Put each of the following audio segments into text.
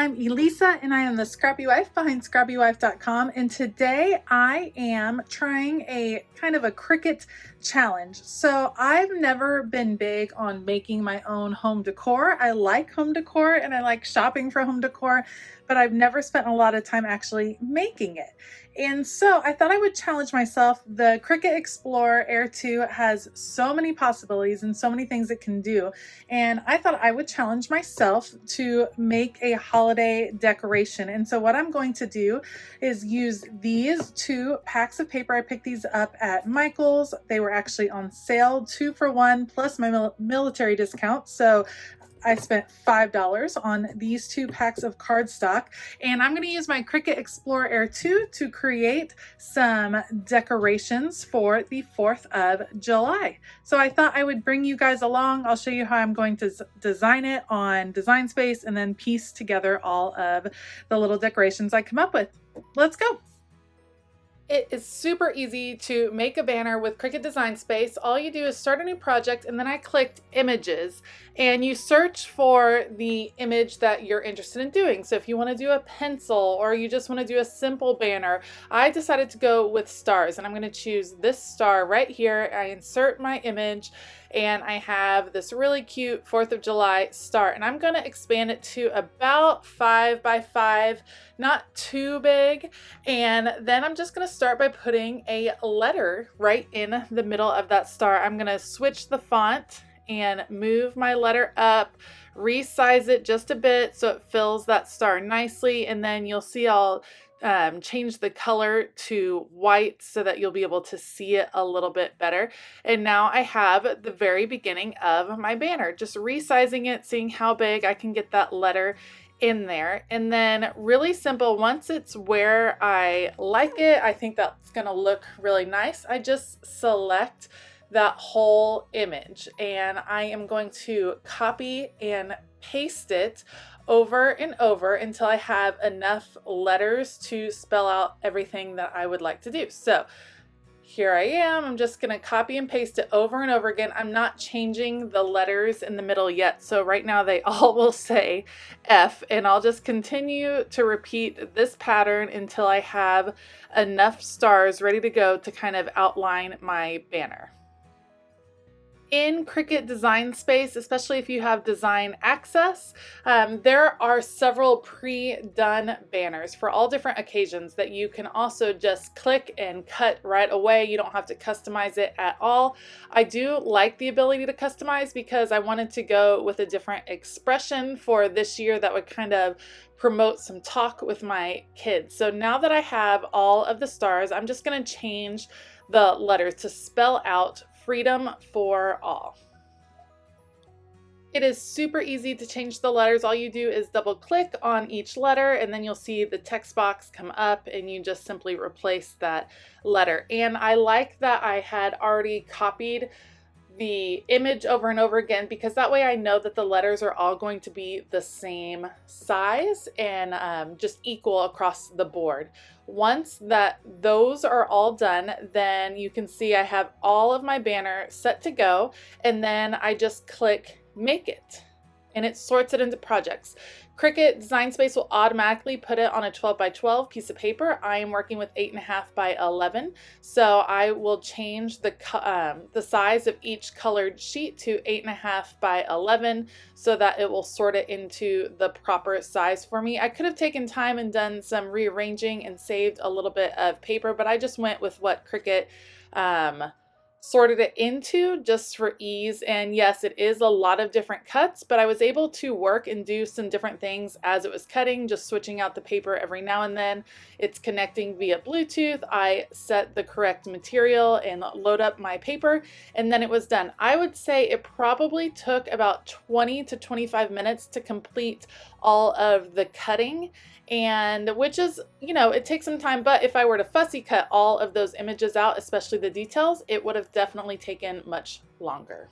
I'm Elisa and I am the Scrappy Wife behind ScrappyWife.com, and today I am trying a kind of a Cricut challenge. So I've never been big on making my own home decor. I like home decor and I like shopping for home decor, but I've never spent a lot of time actually making it. And so I thought I would challenge myself. The Cricut Explore Air 2 has so many possibilities and so many things it can do. And I thought I would challenge myself to make a holiday decoration. And so what I'm going to do is use these 2 packs of paper. I picked these up at Michael's. They were actually on sale, 2 for 1 plus my military discount. So I spent $5 on these 2 packs of cardstock, and I'm going to use my Cricut Explore Air 2 to create some decorations for the 4th of July. So I thought I would bring you guys along. I'll show you how I'm going to design it on Design Space and then piece together all of the little decorations I come up with. Let's go. It is super easy to make a banner with Cricut Design Space. All you do is start a new project, and then I clicked images, and you search for the image that you're interested in doing. So if you want to do a pencil or you just want to do a simple banner, I decided to go with stars, and I'm going to choose this star right here. I insert my image and I have this really cute 4th of July star, and I'm going to expand it to about 5 by 5, not too big. And then I'm just going to start by putting a letter right in the middle of that star. I'm going to switch the font and move my letter up, resize it just a bit so it fills that star nicely, and then you'll see I'll change the color to white so that you'll be able to see it a little bit better. And now I have the very beginning of my banner, just resizing it, seeing how big I can get that letter in there. And then really simple, once it's where I like it, I think that's going to look really nice, I just select that whole image and I am going to copy and paste it over and over until I have enough letters to spell out everything that I would like to do. So here I am. I'm just going to copy and paste it over and over again. I'm not changing the letters in the middle yet. So right now they all will say F, and I'll just continue to repeat this pattern until I have enough stars ready to go to kind of outline my banner. In Cricut Design Space, especially if you have design access, there are several pre-done banners for all different occasions that you can also just click and cut right away. You don't have to customize it at all. I do like the ability to customize because I wanted to go with a different expression for this year that would kind of promote some talk with my kids. So now that I have all of the stars, I'm just going to change the letters to spell out freedom for all. It is super easy to change the letters. All you do is double click on each letter and then you'll see the text box come up and you just simply replace that letter. And I like that I had already copied the image over and over again because that way I know that the letters are all going to be the same size and just equal across the board. Once that those are all done, then you can see I have all of my banner set to go, and then I just click Make It and it sorts it into projects. Cricut Design Space will automatically put it on a 12 by 12 piece of paper. I am working with 8.5 by 11, so I will change the size of each colored sheet to 8.5 by 11 so that it will sort it into the proper size for me. I could have taken time and done some rearranging and saved a little bit of paper, but I just went with what Cricut sorted it into just for ease. And yes, it is a lot of different cuts, but I was able to work and do some different things as it was cutting, just switching out the paper every now and then. It's connecting via Bluetooth. I set the correct material and load up my paper, and then it was done. I would say it probably took about 20 to 25 minutes to complete all of the cutting, and which is, you know, it takes some time, but if I were to fussy cut all of those images out, especially the details, it would have definitely taken much longer.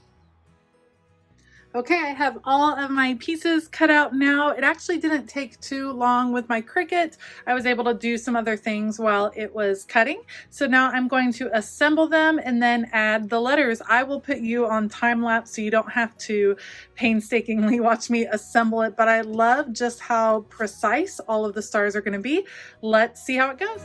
Okay, I have all of my pieces cut out now. It actually didn't take too long with my Cricut. I was able to do some other things while it was cutting. So now I'm going to assemble them and then add the letters. I will put you on time lapse so you don't have to painstakingly watch me assemble it, but I love just how precise all of the stars are going to be. Let's see how it goes.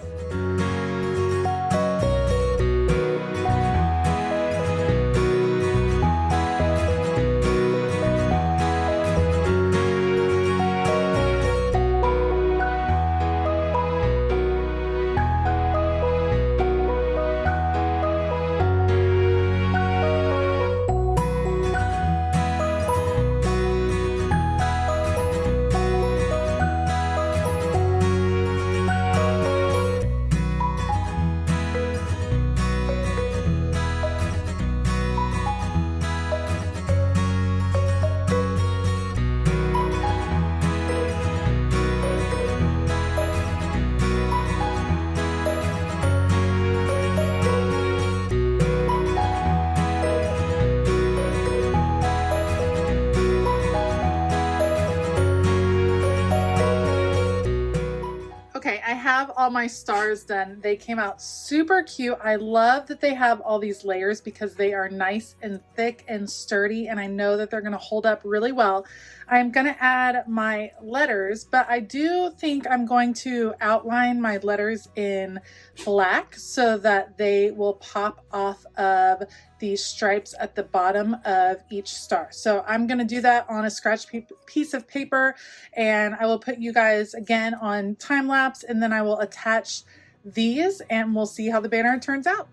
Okay, I have all my stars done. They came out super cute. I love that they have all these layers because they are nice and thick and sturdy, and I know that they're gonna hold up really well. I'm gonna add my letters, but I do think I'm going to outline my letters in black so that they will pop off of these stripes at the bottom of each star. So I'm gonna do that on a scratch piece of paper, and I will put you guys again on time lapse, and then I will attach these and we'll see how the banner turns out.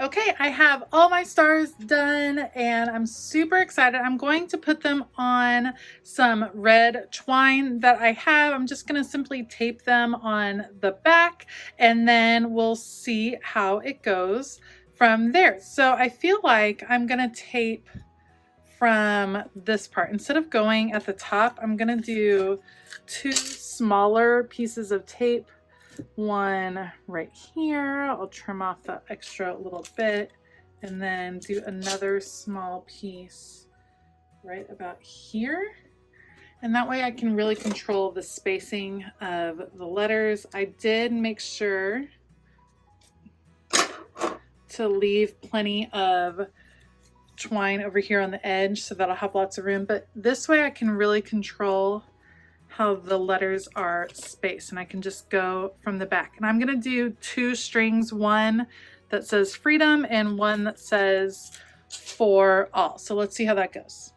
Okay, I have all my stars done and I'm super excited. I'm going to put them on some red twine that I have. I'm just going to simply tape them on the back and then we'll see how it goes from there. So I feel like I'm going to tape from this part. Instead of going at the top, I'm going to do two smaller pieces of tape. One right here. I'll trim off the extra little bit and then do another small piece right about here. And that way I can really control the spacing of the letters. I did make sure to leave plenty of twine over here on the edge so that I'll have lots of room, but this way I can really control how the letters are spaced, and I can just go from the back. And I'm gonna do two strings, one that says freedom and one that says for all. So let's see how that goes.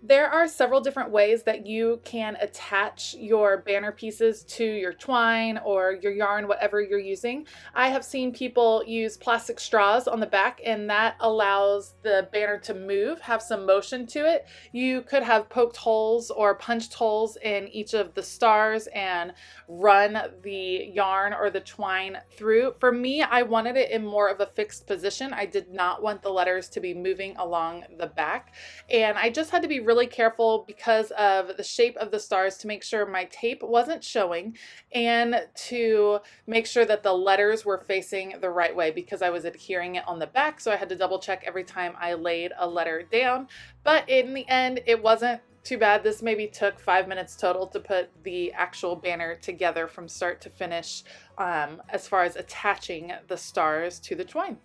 There are several different ways that you can attach your banner pieces to your twine or your yarn, whatever you're using. I have seen people use plastic straws on the back, and that allows the banner to move, have some motion to it. You could have poked holes or punched holes in each of the stars and run the yarn or the twine through. For me, I wanted it in more of a fixed position. I did not want the letters to be moving along the back, and I just had to be really careful because of the shape of the stars to make sure my tape wasn't showing and to make sure that the letters were facing the right way because I was adhering it on the back. So I had to double check every time I laid a letter down. But in the end, it wasn't too bad. This maybe took 5 minutes total to put the actual banner together from start to finish as far as attaching the stars to the twine.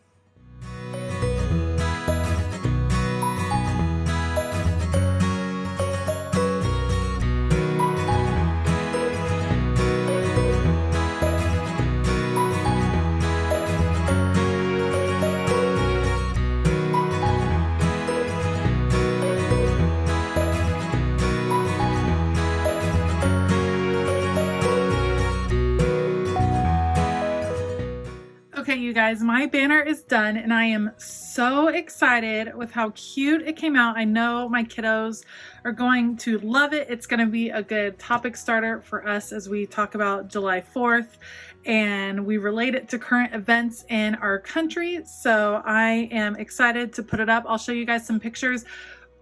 Okay, you guys, my banner is done and I am so excited with how cute it came out. I know my kiddos are going to love it. It's going to be a good topic starter for us as we talk about July 4th and we relate it to current events in our country. So I am excited to put it up. I'll show you guys some pictures.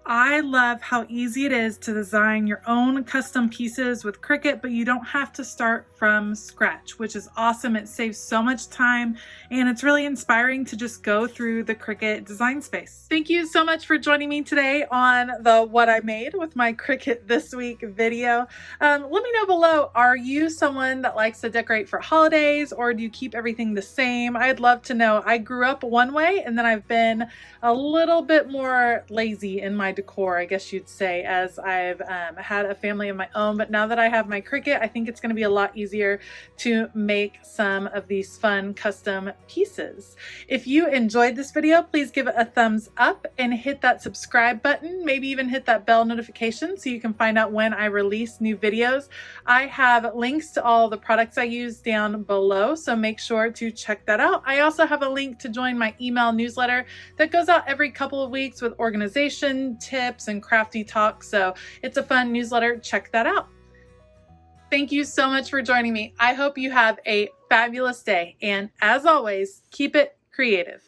I love how easy it is to design your own custom pieces with Cricut, but you don't have to start from scratch, which is awesome. It saves so much time and it's really inspiring to just go through the Cricut design space. Thank you so much for joining me today on the What I Made with my Cricut This Week video. Let me know below, are you someone that likes to decorate for holidays or do you keep everything the same? I'd love to know. I grew up one way and then I've been a little bit more lazy in my decor, I guess you'd say, as I've had a family of my own. But now that I have my Cricut, I think it's going to be a lot easier to make some of these fun custom pieces. If you enjoyed this video, please give it a thumbs up and hit that subscribe button, maybe even hit that bell notification so you can find out when I release new videos. I have links to all the products I use down below, so make sure to check that out. I also have a link to join my email newsletter that goes out every couple of weeks with organization tips and crafty talk. So it's a fun newsletter. Check that out. Thank you so much for joining me. I hope you have a fabulous day. And as always, keep it creative.